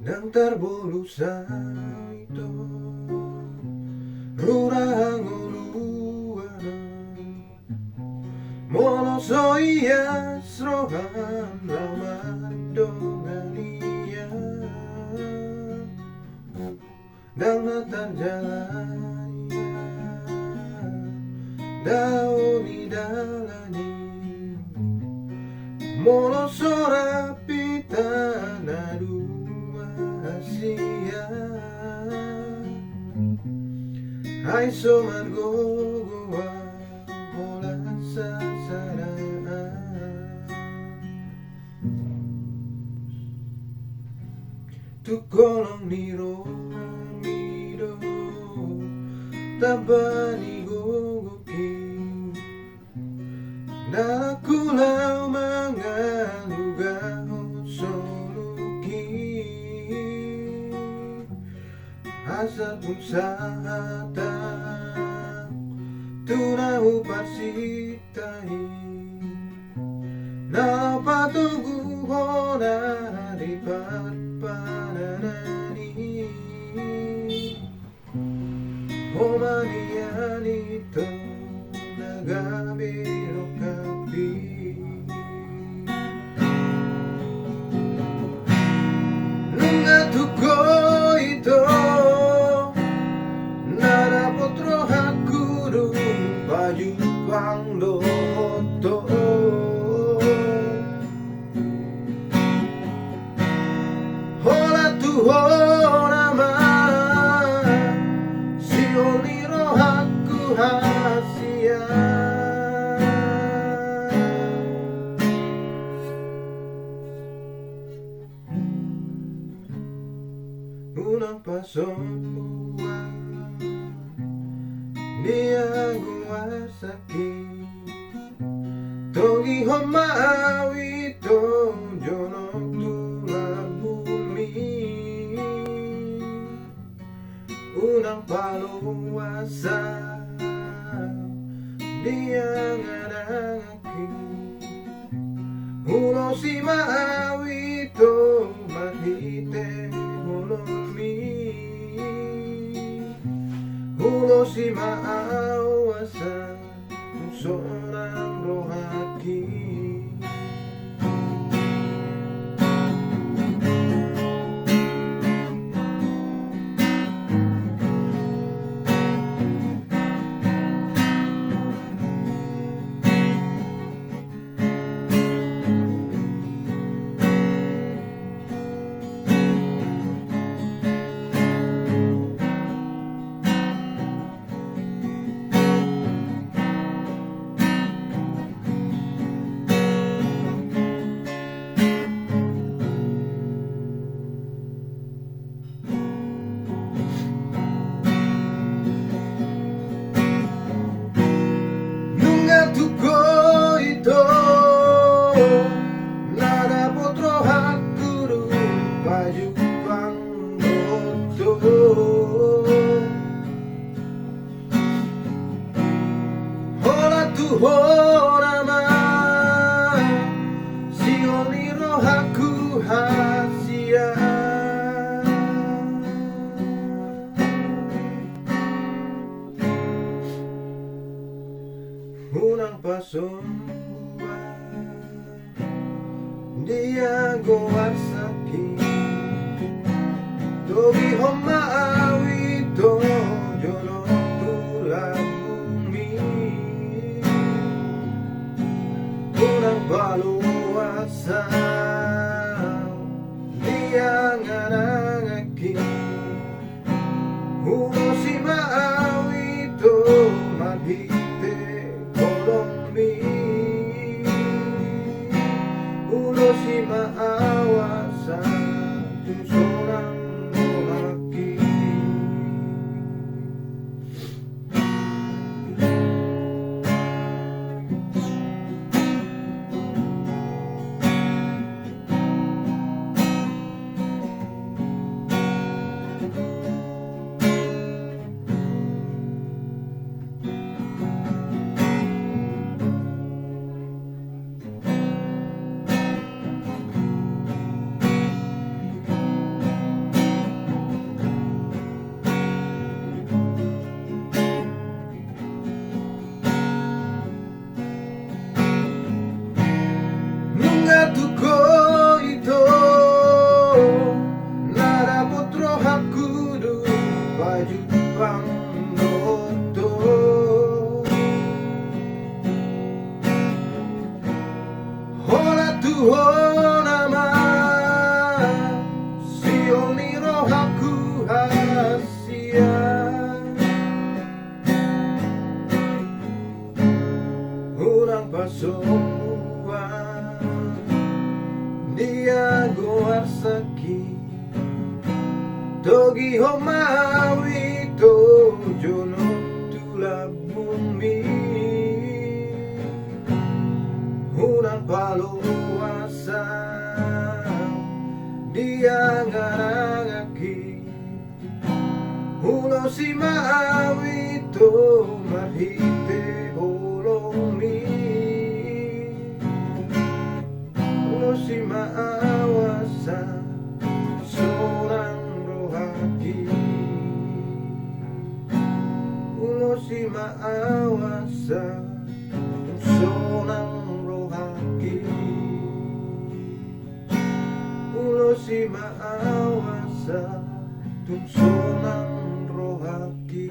Nang terbulu sa ito Rurang uluan Mono so iya srohan ramadongania Nang natarjalania Dauni dalani Mono so rapita nadu Asia Hai so margogoa Hola sasara Tu kolong niro mido Tabani gogoki Nalakulau mangalugaho soluki Asa pusata Tunahu pasitai Na patugu hona di parpananani Homaniani to nagabiro kapi Nunga tuko ito Nara potro hakuru baju pangdoto Hola tu honama Si oliro haku hasia Unang pasok Dia gua sakit Togi homawi to jono tulang bumi Unang paluasa Dia ngarangaki Ulo si maawi to mahite holomi Ulo si maawasa Kung seorang rohaki Nada potro hakuru baju pangdoto Hola tu honama Si oliro haku hasia Unang pasombuan Dia goar sakit Togi homaawi to jono tulang bumi Unang baluasa Dia ngarangaki Ulo si maawi to maghite kolombi Ulo si maawasa Kung seorang lelaki naman siyon ni rohaku hasia unang pasombuan dia goar sakit togi homawi to jono tula bumi unang paluasa dia ngarangaki uno si maawi to mahite holomi uno si maawasa seorang rohaki uno si maawasa seorang rohaki uno si maawasa seorang rohaki